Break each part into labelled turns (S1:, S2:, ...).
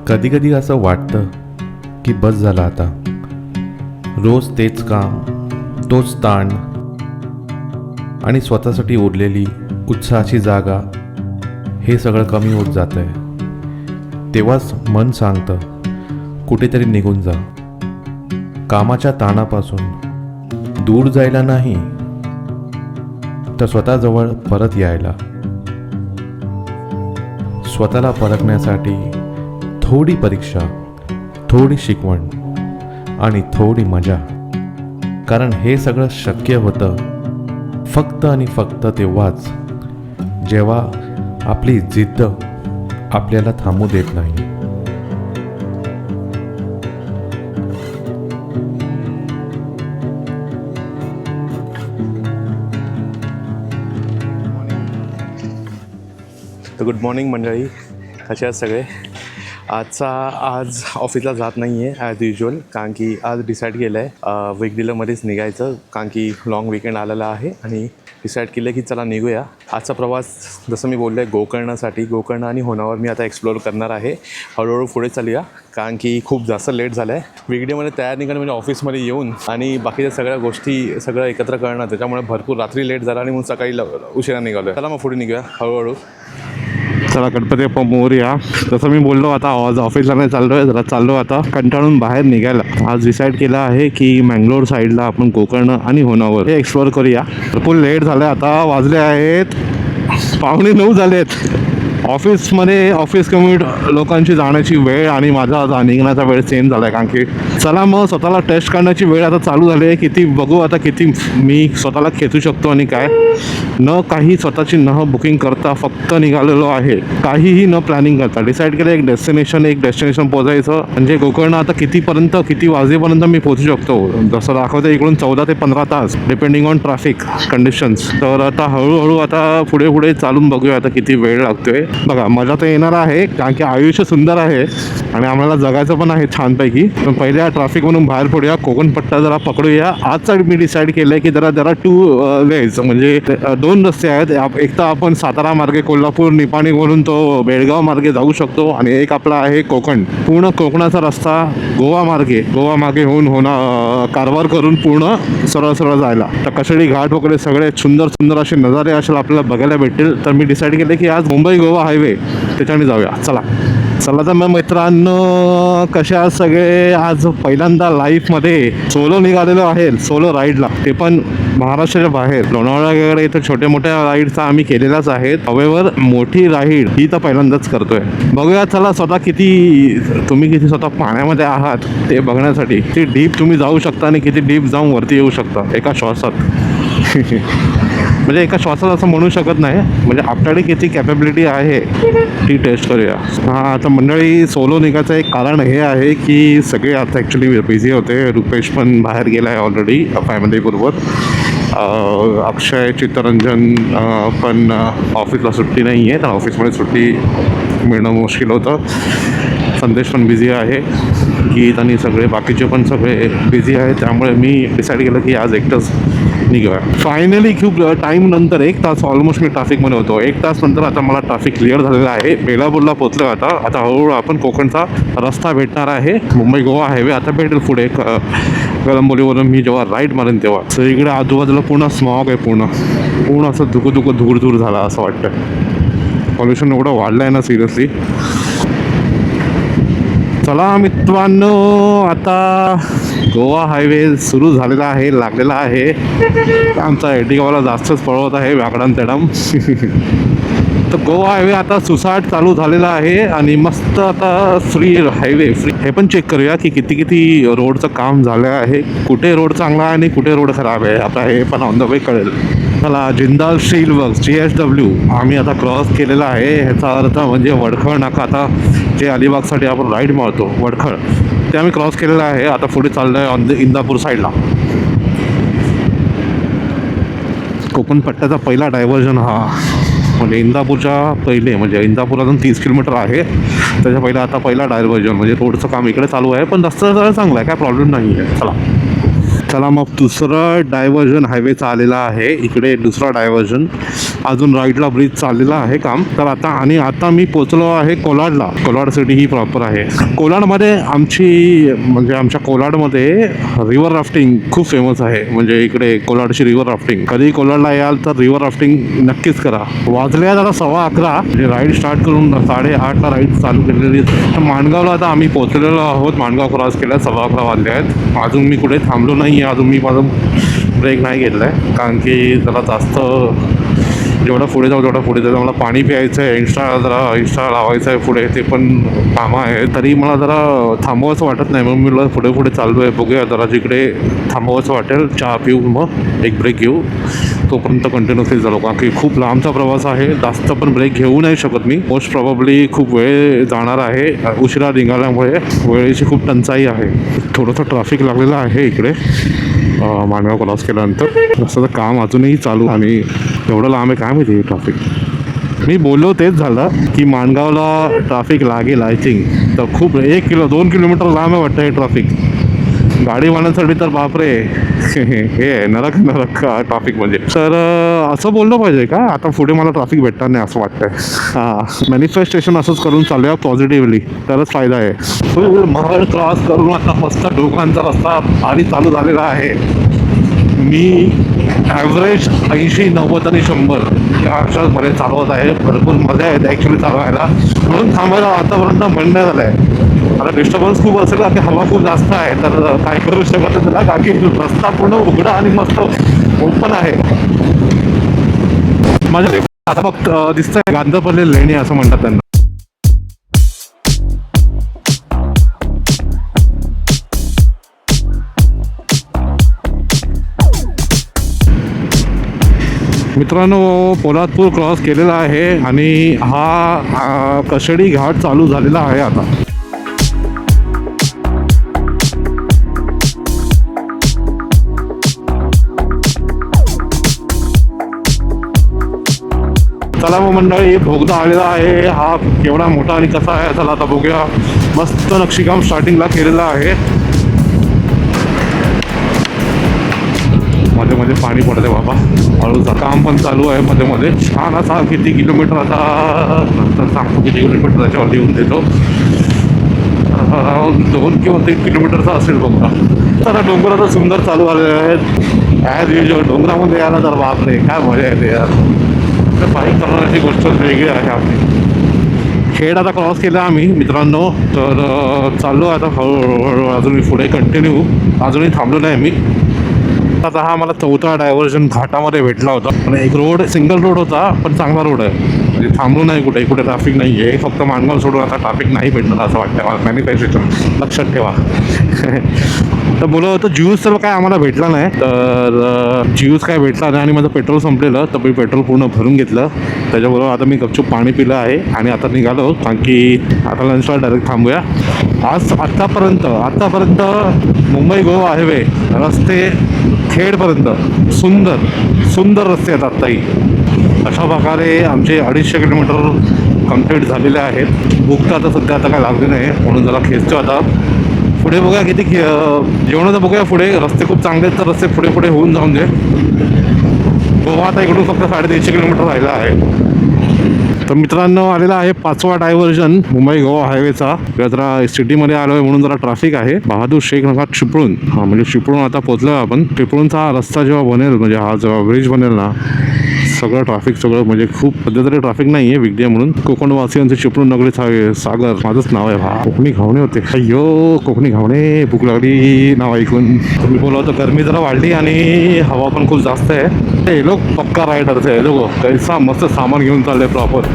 S1: कधी कधी असं वाटतं की बस झालं आता. रोज तेच काम, तोच ताण आणि स्वतःसाठी उरलेली उत्साहाची जागा, हे सगळं कमी होत जातं आहे. तेव्हाच मन सांगतं कुठेतरी निघून जा. कामाच्या ताणापासून दूर जायला नाही, तर स्वतःजवळ परत यायला. स्वतःला परखण्यासाठी थोडी परीक्षा, थोडी शिकवण आणि थोडी मजा. कारण हे सगळं शक्य होतं फक्त आणि फक्त तेव्हाच जेव्हा आपली जिद्द आपल्याला थांबू देत नाही.
S2: तर गुड मॉर्निंग मंडळी, कसे आहात सगळे? आज ऑफिसला जात नाही आहे ॲज युजल, कारण की आज डिसाईड केलं आहे वीकडीमध्येच निघायचं, कारण की लॉंग विकेंड आलेला आहे आणि डिसाईड केलं की चला निघूया. आजचा प्रवास जसं मी बोललो आहे गोकर्ण आणि होनावर मी आता एक्सप्लोअर करणार आहे. हळूहळू पुढे चालूया, कारण की खूप जास्त लेट झालं आहे. वीकडीमध्ये तयार निघणं म्हणजे ऑफिसमध्ये येऊन आणि बाकीच्या सगळ्या गोष्टी सगळं एकत्र करणं, त्याच्यामुळे भरपूर रात्री लेट झाला आणि मग सकाळी उशिरा निघालो आहे. चला मग पुढे निघूया हळूहळू. चला गणपती बाप्पा मोरया. जसं मी बोललो आता आज ऑफिसला नाही चाललो आहे, जरा चाललो आता कंटाळून बाहेर निघायला. आज डिसाईड केलं आहे की मँगलोर साईडला आपण गोकर्ण आणि होनावर हे एक्सप्लोअर करूया. भरपूर लेट झालं आहे, आता वाजले आहेत 8:45 झालेत. ऑफिस कम्युट लोकांची जाण्याची वेळ आणि माझा निघण्याचा वेळ सेम झाला आहे, कारण की चला मग स्वतःला टेस्ट करण्याची वेळ आता चालू झाली आहे. किती बघू आता किती मी स्वतःला खेचू शकतो आणि काय न काही स्वतःची बुकिंग करता फक्त निघालेलो आहे, काहीही न प्लॅनिंग करता. डिसाईड केलं एक डेस्टिनेशन पोहोचायचं. म्हणजे गोकर्ण आता किती वाजेपर्यंत मी पोहोचू शकतो. जसं दाखवतं इकडून 14 ते 15 तास डिपेंडिंग ऑन ट्रॅफिक कंडिशन्स. तर आता हळूहळू आता पुढे चालून बघूया आता किती वेळ लागतोय. बघा मजा तर येणार आहे, कारण की आयुष्य सुंदर आहे आणि आम्हाला जगायचं पण आहे छानपैकी. पण पहिले या ट्रॅफिकमधून बाहेर पडूया, कोकण पट्टा जरा पकडूया. आजचा मी डिसाईड केलं आहे की जरा 2 वेज म्हणजे 2 रस्ते आहेत. एक तर आपण सातारा मार्गे कोल्हापूर निपाणी वरून तो बेळगाव मार्गे जाऊ शकतो आणि एक आपला आहे कोकण, पूर्ण कोकणाचा रस्ता गोवा मार्गे होऊन कारवार करून पूर्ण सरळ जायला. तर कशेडी घाट वगैरे सगळे सुंदर असे नजारे असेल आपल्याला बघायला भेटतील. तर मी डिसाईड केलं की आज मुंबई गोवा हायवे त्याच्याने जाऊया. चला तर मग मित्रांनो, कसे आहात सगळे? आज पहिल्यांदा लाईफमध्ये सोलो निघालेलो आहे, सोलो राईडला, ते पण महाराष्ट्राच्या बाहेर. लोणावळा वगैरे इथं छोट्या मोठ्या राईड्स आम्ही केलेल्याच आहेत. हवेवर मोठी राईड ही तर पहिल्यांदाच करतोय. बघूया चला तुम्ही किती स्वतः पाण्यामध्ये आहात ते बघण्यासाठी. किती डीप तुम्ही जाऊ शकता आणि किती डीप जाऊन वरती येऊ शकता एका श्वासात. म्हणजे एका श्वासात असं म्हणू शकत नाही, म्हणजे आपल्याकडे किती कॅपेबिलिटी आहे ती टेस्ट करूया. आता मंडळी सोलो निघायचं एक कारण हे आहे की सगळे आता ॲक्च्युली बिझी होते. रुपेश पण बाहेर गेला आहे ऑलरेडी फॅमिलीबरोबर. अक्षय चित्तरंजन पण ऑफिसला सुट्टी नाही आहे, तर ऑफिसमध्ये सुट्टी मिळणं मुश्किल होतं. संदेश पण बिझी आहे, गीत आणि सगळे बाकीचे पण सगळे बिझी आहे. त्यामुळे मी डिसाईड केलं की आज एकटंच निघूया. फायनली खूप टाईम नंतर 1 तास ऑलमोस्ट मी ट्रॅफिकमध्ये होतो. 1 तास नंतर आता मला ट्रॅफिक क्लिअर झालेलं आहे. बेलापूरला पोचलो आता हळूहळू आपण कोकणचा रस्ता भेटणार आहे. मुंबई गोवा हायवे आता भेटेल पुढे कळंबोलीवरून मी जेव्हा राईट मारेन तेव्हा. तर इकडे आजूबाजूला पूर्ण स्मॉग आहे, पूर्ण असं धूर झाला असं वाटतं. पॉल्युशन एवढं वाढलं आहे ना सिरियसली. चला मित्रांनो, आता गोवा हायवे सुरू झालेला आहे, लागलेला आहे. आमचा एटिगावाला जास्तच पळवत आहे व्याकरण तेडम. तर गोवा हायवे आता सुसाट चालू झालेला आहे आणि मस्त आता फ्री हायवे. हे पण चेक करूया की किती रोडचं काम झालं आहे, कुठे रोड चांगला आहे आणि कुठे रोड खराब आहे. आता हे पण ऑन द वे कळेल. चला, जिंदाल स्टील वर्क्स GSW आम्ही आता क्रॉस केलेला आहे. ह्याचा अर्थ म्हणजे वडखळ नाका. आता जे अलिबागसाठी आपण राईड मारतो वडखळ, ते आम्ही क्रॉस केलेलं आहे. आता पुढे चाललं आहे ऑन द इंदापूर साईडला. कोकण पट्ट्याचा पहिला डायव्हर्जन हा म्हणजे इंदापुरातून 30 किलोमीटर आहे. त्याच्या पहिला डायव्हर्जन म्हणजे रोडचं काम इकडे चालू आहे, पण रस्ता चांगला आहे, काय प्रॉब्लेम नाही आहे. चला चला मग दुसरं डायव्हर्जन हायवेचा आलेला आहे. इकडे दुसरा डायव्हर्जन, अजून राईटला ब्रिज चाललेला आहे काम. तर आता मी पोचलो आहे कोलाडला. कोलाड सिटी ही प्रॉपर आहे. कोलाडमध्ये आमच्या कोलाडमध्ये रिव्हर राफ्टिंग खूप फेमस आहे. म्हणजे इकडे कोलाडची रिव्हर राफ्टिंग, कधी कोलाडला याल तर रिव्हर राफ्टिंग नक्कीच करा. वाजले आता 11:15. म्हणजे राईड स्टार्ट करून 8:30ला राईड चालू केलेली. तर माणगावला आता आम्ही पोहोचलेलो आहोत. माणगाव क्रॉस केला, 11:15 वाजले आहेत. अजून मी कुठे थांबलो नाही आहे. अजून मी माझं ब्रेक नाही घेतला आहे, कारण की जरा जास्त जेवढं पुढे जाऊ तेवढं पुढे जाऊ. मला पाणी प्यायचं आहे, इंस्टा लावायचं आहे पुढे, ते पण कामं आहे. तरी मला जरा थांबवायचं वाटत नाही, मग मी पुढे चाललो आहे. बघूया जरा जिकडे थांबवायचं वाटेल चहा पिऊ, मग एक ब्रेक घेऊ. तोपर्यंत कंटिन्युअसली चालू, कारण की खूप लांबचा प्रवास आहे. जास्त पण ब्रेक घेऊ नाही शकत मी. मोस्ट प्रॉबब्ली खूप वेळ जाणार आहे उशिरा निघाल्यामुळे. वेळेची खूप टंचाई आहे. थोडंसं ट्रॅफिक लागलेलं आहे इकडे माणगाव क्रॉस केल्यानंतर. असं तर काम अजूनही चालू आणि एवढं लांब आहे काय माहिती ट्रॅफिक. मी बोललो तेच झालं की माणगावला ट्रॅफिक लागेल आय थिंक. तर खूप 2 किलोमीटर लांब आहे वाटतं हे ट्रॅफिक. गाडीवाल्यांसाठी तर बापरे हे आहे नरक ट्रॅफिक म्हणजे. तर असं बोललं पाहिजे का आता पुढे मला ट्रॅफिक भेटणार नाही असं वाटतंय. हां, मॅनिफेस्टेशन असंच करून चालूया पॉझिटिव्हली, तरच फायदा आहे. फुल महल क्रॉस करून आता मस्त डोकांचा रस्ता आणि चालू झालेला आहे. मी ॲव्हरेज 80, 90 आणि 100 या अक्षरामध्ये चालवत आहे. भरपूर मजा येते ॲक्च्युली चालवायला, म्हणून थांबायला आतापर्यंत म्हणणं झालं आहे. आता डिस्टर्बन्स खूप असेल की हवा खूप जास्त आहे, तर काय करू शकत नाही त्याला, कारण की रस्ता पूर्ण उघडा आणि मस्त ओपन आहे. माझ्या आता फक्त दिसतंय गांधपल्ली लेणी असं म्हणतात त्यांना. मित्रांनो, पोलादपूर क्रॉस केलेला आहे आणि हा कशेडी घाट चालू झालेला आहे आता. चला मग मंडळी, बोगदा आलेला आहे. हा केवढा मोठा आणि कसा आहे चला आता बघूया. मस्त नक्षीकाम स्टार्टिंगला केलेलं आहे. मध्ये मध्ये पाणी पडते बाबा. हळूचं काम पण चालू आहे मध्ये मध्ये. छान असा किती किलोमीटर आता नंतर सांगतो किती किलोमीटर त्याच्यावर लिहून देतो. 2 किंवा 3 किलोमीटरचा असेल बोगदा. तर डोंगर आता सुंदर चालू आलेले आहेत ॲज युजल. डोंगरामध्ये यायला तर बापरे काय मजा येते यार. तर बाईक करण्याची गोष्ट वेगळी आहे आपली. खेड आता क्रॉस केला आम्ही मित्रांनो. तर चाललो आता हळूहळू अजूनही पुढे कंटिन्यू. अजूनही थांबलो नाही मी. आता हा मला 4था डायव्हर्जन घाटामध्ये भेटला होता. आणि एक रोड सिंगल रोड होता, पण चांगला रोड आहे. म्हणजे थांबलो नाही कुठे ट्रॅफिक नाही आहे. फक्त माणगाव सोडून आता ट्रॅफिक नाही भेटणार असं वाटतं मला. मॅनिफेस्टेशन लक्षात ठेवा. तर बोलत होतं ज्यूस तर काय आम्हाला भेटला नाही. तर ज्यूस काय भेटला नाही आणि माझं पेट्रोल संपलेलं. तर मी पेट्रोल पूर्ण भरून घेतलं. त्याच्याबरोबर आता मी गपचूप पाणी पिलं आहे आणि आता निघालो, कारण की आता लंचला डायरेक्ट थांबूया. आत्तापर्यंत मुंबई गोवा हायवे रस्ते खेडपर्यंत सुंदर रस्ते आहेत आत्ताही. अशा प्रकारे आमचे 250 किलोमीटर कंप्लीट झालेले आहेत. भूक तर आता सध्या आता काय लागली नाही, म्हणून जरा खेचतो आता. पुढे बघूया किती जेवणाचं बघूया पुढे. रस्ते खूप चांगले आहेत तर रस्ते पुढे होऊन जाऊन दे. गोवा आता इकडून फक्त 350 किलोमीटर राहिला आहे. तर मित्रांनो, आलेला आहे 5वा डायव्हर्जन मुंबई गोवा हायवेचा. जरा सिटीमध्ये आलो आहे म्हणून जरा ट्रॅफिक आहे. बहादूर शेख नगर चिपळूण. हां, म्हणजे चिपळूण आता पोचलो आपण. चिपळूणचा हा रस्ता जेव्हा बनेल, म्हणजे हा जेव्हा ब्रिज बनेल ना, सगळं ट्रॅफिक म्हणजे खूप सध्या तरी ट्रॅफिक नाही आहे विकड्या म्हणून. कोकणवासियांचे चिपळूण नगरी सागर माझंच नाव आहे. हा कोकणी घावणे होते. अय्यो कोकणी घावणे. भूक लागली नाव ऐकून. तुम्ही बोला होतं गरमी जरा वाढली आणि हवा पण खूप जास्त आहे. हे लोक पक्का रायडर्स आहे. लोक कैसा मस्त सामान घेऊन चालले प्रॉपर.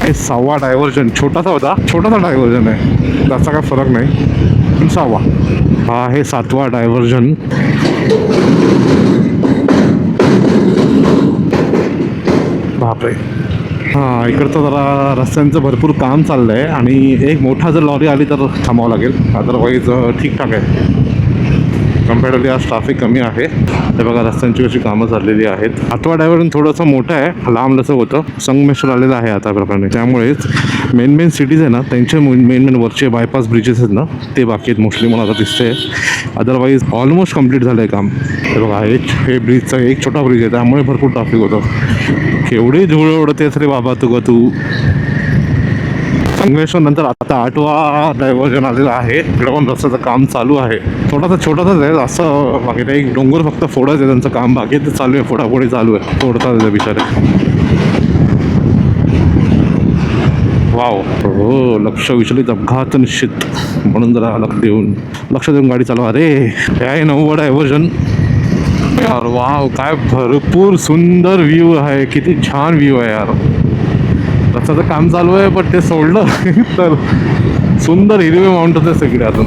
S2: हे 6वा डायव्हर्जन छोटासा डायव्हर्जन आहे. त्याचा काय फरक नाही, पण 6वा. हा आहे 7वा डायव्हर्जन. बापरे,
S3: हां, इकडचं जरा रस्त्यांचं भरपूर काम चाललं आहे आणि एक मोठा जर लॉरी आली तर थांबावं लागेल, अदरवाईज ठीकठाक आहे. कम्पॅरेटिव्हली आज ट्रॅफिक कमी आहे. हे बघा रस्त्यांची कशी कामं चाललेली आहेत. आठवा डायव्हर्जन थोडंसं मोठं आहे, लांब लसं होतं. संगमेश्वर आलेलं आहे आता प्रकारे. त्यामुळेच मेन सिटीज आहे ना, त्यांचे मेन वरचे बायपास ब्रिजेस आहेत ना, ते बाकी आहेत मोस्टली मला आता दिसते. अदरवाईज ऑलमोस्ट कंप्लीट झालं आहे काम. हे बघा हे ब्रिजचा एक छोटा ब्रिज आहे, त्यामुळे भरपूर ट्रॅफिक होतं. केवढी धूळ उडतेस रे बाबा तू. संगमेश्वर नंतर आता आठवा डायव्हर्जन आलेला आहे. इकडे पण रस्त्याचं काम चालू आहे. छोटासाच आहे असं, बाकी ते एक डोंगर फक्त फोडायचं आहे, त्यांचं काम बाकी ते चालू आहे, फोडाफोडी चालू आहे, तोडतात बिचारे. वाव, हो, लक्ष विचलित, अपघात निश्चित, म्हणून जरा लक्ष देऊन गाडी चालवा. अरे काय 9वा डायव्हर्जन यार. वाव, काय भरपूर सुंदर व्ह्यू आहे, किती छान व्ह्यू आहे यार. रस्त्याचं काम चालू आहे पण ते सोडलं तर सुंदर हिरवे माउंटन आहे सगळे अजून.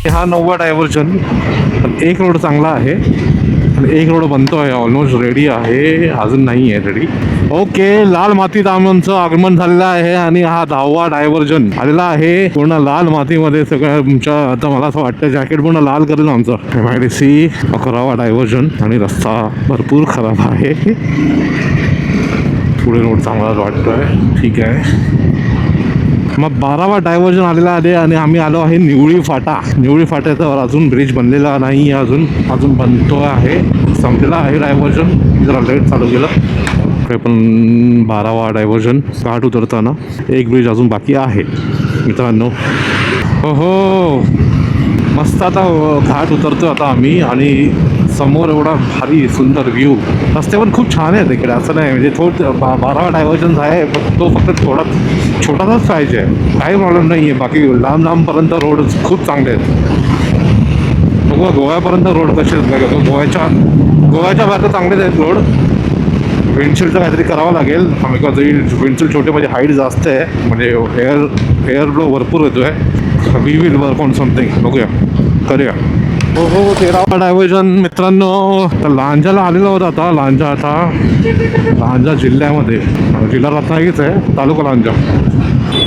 S3: हा 9वा डायव्हर्जन. एक रोड चांगला आहे आणि एक रोड बनतो आहे, ऑलमोस्ट रेडी आहे, अजून नाही आहे रेडी. ओके, लाल मातीत आमचं आगमन झालेलं आहे आणि हा 10वा डायव्हर्जन आलेला आहे. पूर्ण लाल मातीमध्ये सगळं तुमच्या, आता मला असं वाटतं जॅकेट पूर्ण लाल करेल आमचं. MIDC 11वा डायव्हर्जन आणि रस्ता भरपूर खराब आहे. पुढे रोड चांगलाच वाटतोय, ठीक आहे. मग 12वा डायव्हर्जन आलेला आहे आणि आम्ही आलो आहे निवळी फाट्यावर अजून ब्रिज बनलेला नाही, अजून बनतो आहे. संपलेला आहे डायव्हर्जन, जरा लेट चालू केलं. इकडे पण 12वा डायव्हर्जन, घाट उतरताना एक ब्रिज अजून बाकी आहे मित्रांनो. हो, मस्त. आता घाट उतरतो आता आम्ही आणि समोर एवढा भारी सुंदर व्ह्यू. रस्ते पण खूप छान आहेत इकडे, असं नाही म्हणजे 12वा डायव्हर्जन आहे, तो फक्त छोटासाच पाहिजे, काही प्रॉब्लेम नाही आहे. बाकी लांबपर्यंत रोड खूप चांगले आहेत. गोव्यापर्यंत रोड कसे आहेत, गोव्याच्या बाहेर चांगलेच आहेत रोड. विंडशील्डचं काहीतरी करावं लागेल, बिकॉज विंडशील्ड छोटे, म्हणजे हाईट जास्त आहे, म्हणजे एअर फ्लो भरपूर येतो आहे. We will work on something, बघूया, करूया. हो, 13वा डायव्हर्जन मित्रांनो. तर लांजाला आलेला होता आता. लांजा जिल्ह्यामध्ये, जिल्हा रत्नागिरीच आहे, तालुका लांजा.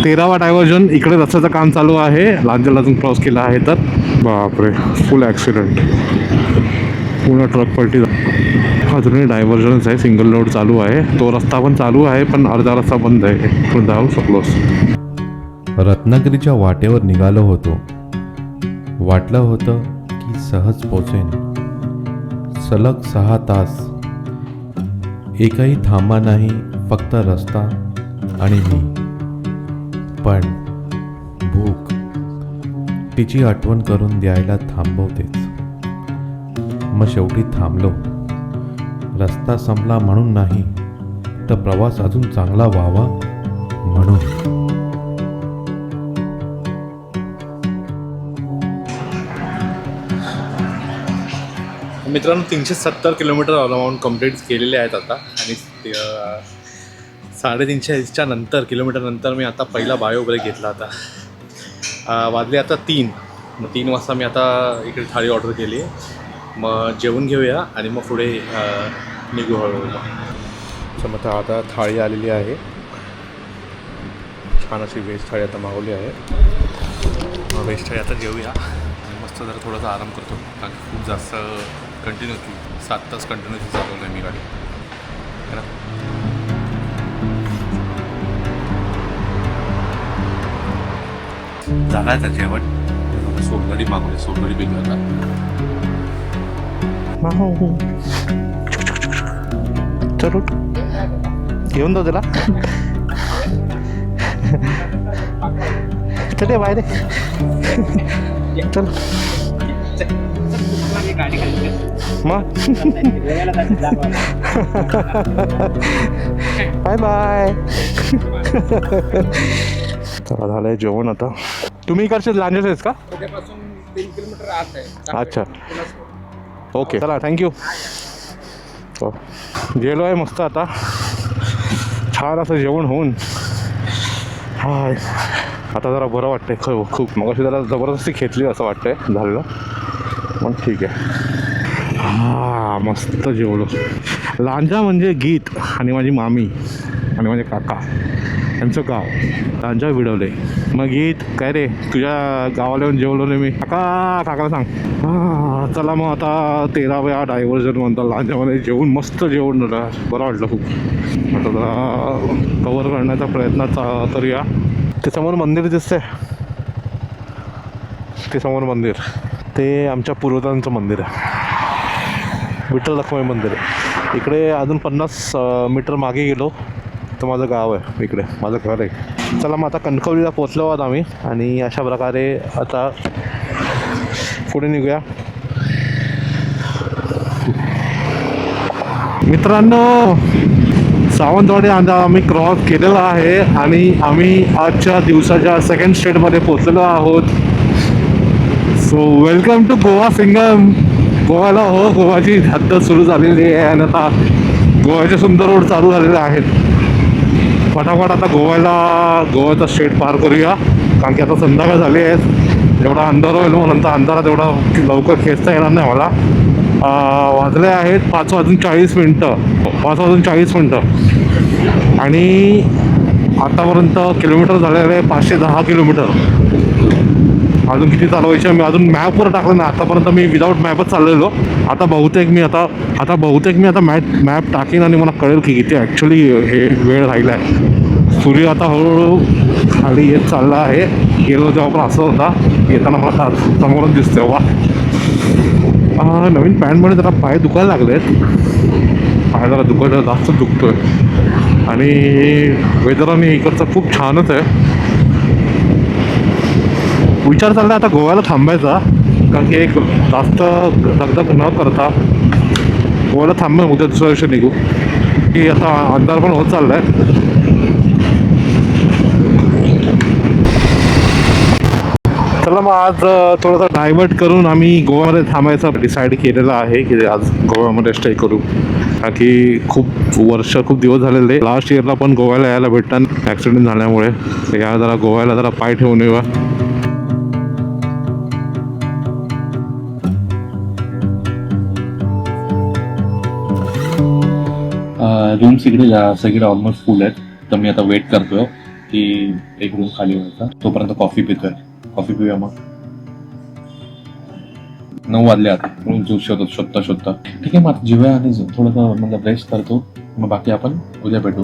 S3: 13वा डायव्हर्जन, इकडे रस्त्याचं काम चालू आहे. लांजाला अजून क्रॉस केला आहे तर बापरे, फुल ॲक्सिडेंट, पूर्ण ट्रक पलटी. अजूनही डायव्हर्जनच आहे, सिंगल रोड चालू आहे. तो रस्ता पण चालू आहे पण अर्धा रस्ता बंद आहे, पण जाऊ शकलोस.
S1: रत्नागिरीच्या वाटेवर निघालो होतो. वाटलं होतं की सहज पोचेन. सलग 6 तास, एकही थांबा नाही, फक्त रस्ता आणि मी. पण भूक तिची आठवण करून द्यायला थांबवतेच. मग शेवटी थांबलो. रस्ता संपला म्हणून नाही, तर प्रवास अजून चांगला व्हावा म्हणून.
S2: मित्रांनो, 370 किलोमीटर अराउंड कंप्लीट केलेले आहेत आता आणि 350 नंतर किलोमीटर मी आता पहिला बायो ब्रेक घेतला. आता वाजले आता 3. मग 3 वाजता मी आता इकडे थाळी ऑर्डर केली आहे. मग जेवून घेऊया आणि मग पुढे निघू हळूहळू. तर मग आता थाळी आलेली आहे, छान अशी व्हेज थाळी आता मागवली आहे. मग व्हेज थाळी आता जेवूया आणि मस्त जरा थोडासा आराम करतो, कारण खूप जास्त कंटिन्युअसली 7 तास कंटिन्युअसली चालवलं आहे मी गाडी, है ना. झाला आहे जेवण. सोलकढी मागवली, सोलकढी बिघडला.
S3: चलो घेऊन जाऊ त्याला. चल बाहेर चल. मग बाय बाय. चला झालंय जेवण आता. तुम्ही इकडचे लांजेच आहेस का? अच्छा ओके चला थँक्यू. हो गेलो आहे मस्त आता छान असं जेवण होऊन. हाय आता जरा बरं वाटतंय खूप. मग अशी जरा जबरदस्ती खेचली असं वाटतंय झालेलं पण ठीक आहे. हा मस्त जेवलो. लांजा म्हणजे गीत आणि माझी मामी आणि माझे काका यांचं गाव लांजा विडवले. मग गीत काय रे तुझ्या गावाला येऊन जेवलो नाही मी. काकाला सांग. हां चला मग आता 13व्या डायव्हर्जन म्हणतात लांजामध्ये जेवून मस्त जेवण झालं. बरं वाटलं खूप. आता जरा कवर करण्याचा प्रयत्न करूया. ते समोर मंदिर दिसतंय ते समोर मंदिर ते आमच्या पूर्वजांचं मंदिर आहे. विठ्ठल रखुमाई मंदिर आहे. इकडे अजून 50 मीटर मागे गेलो तर माझं गाव आहे. इकडे माझं घर आहे. चला मग आता कणकवलीला पोचलो आहोत आम्ही आणि अशा प्रकारे आता पुढे निघूया. मित्रांनो सावंतवाडी आता आम्ही क्रॉस केलेला आहे आणि आम्ही आजच्या दिवसाच्या सेकंड स्टेटमध्ये पोचलेलो आहोत. So welcome to Goa Singham. गोव्याला हो गोवाची हद्द सुरू झालेली आहे आणि आता गोव्याचे सुंदर रोड चालू झालेले आहेत. फटाफट आता गोव्याचा स्टेट पार करूया कारण की आता संध्याकाळ झाली आहे. जेवढा अंधार होईल मग नंतर अंधारात एवढा लवकर खेचता येणार नाही मला. वाजले आहेत 5:40 आणि आतापर्यंत किलोमीटर झालेलं आहे 510 किलोमीटर. अजून किती चालवायचे मी अजून मॅपवर टाकलं नाही. आतापर्यंत मी विदाऊट मॅपच चाललेलो. आता बहुतेक मी आता मॅप टाकीन आणि मला कळेल की किती ॲक्च्युली हे वेळ राहिला आहे. सूर्य आता हळूहळू खाली येत चालला आहे. गेलो तेव्हा पण असं होता. येताना मला समोरच दिसतोय. वा नवीन पॅन्टमध्ये जरा पाय दुखायला लागले आहेत. पाय जरा दुखायला जास्त दुखतोय आणि वेदर आणि इकडचं खूप छानच आहे. विचार चालला आता गोव्याला थांबायचा कारण की एक जास्त दगदग न करता गोव्याला थांबून उद्या दुसऱ्या दिवशी निघू की आता अंधार पण होत चालला आहे. चला मग आज थोडंसं डायव्हर्ट करून आम्ही गोव्यामध्ये थांबायचा डिसाईड केलेला आहे की आज गोव्यामध्ये स्टे करू. कारण की खूप दिवस झालेले. लास्ट इयरला पण गोव्याला यायला भेटतात ॲक्सिडेंट झाल्यामुळे. या जरा गोव्याला जरा पाय ठेवून येऊया.
S4: रूम्स इकडे सगळे ऑलमोस्ट फुल आहेत. तर मी आता वेट करतोय की एक रूम खाली व्हायचा. तोपर्यंत कॉफी पितोय. कॉफी पिऊया मग. 9 वाजले आता. रूम शोधता ठीक आहे. मग जेव्हा आणि थोडंसं म्हणजे रेस्ट करतो. मग बाकी आपण उद्या भेटू.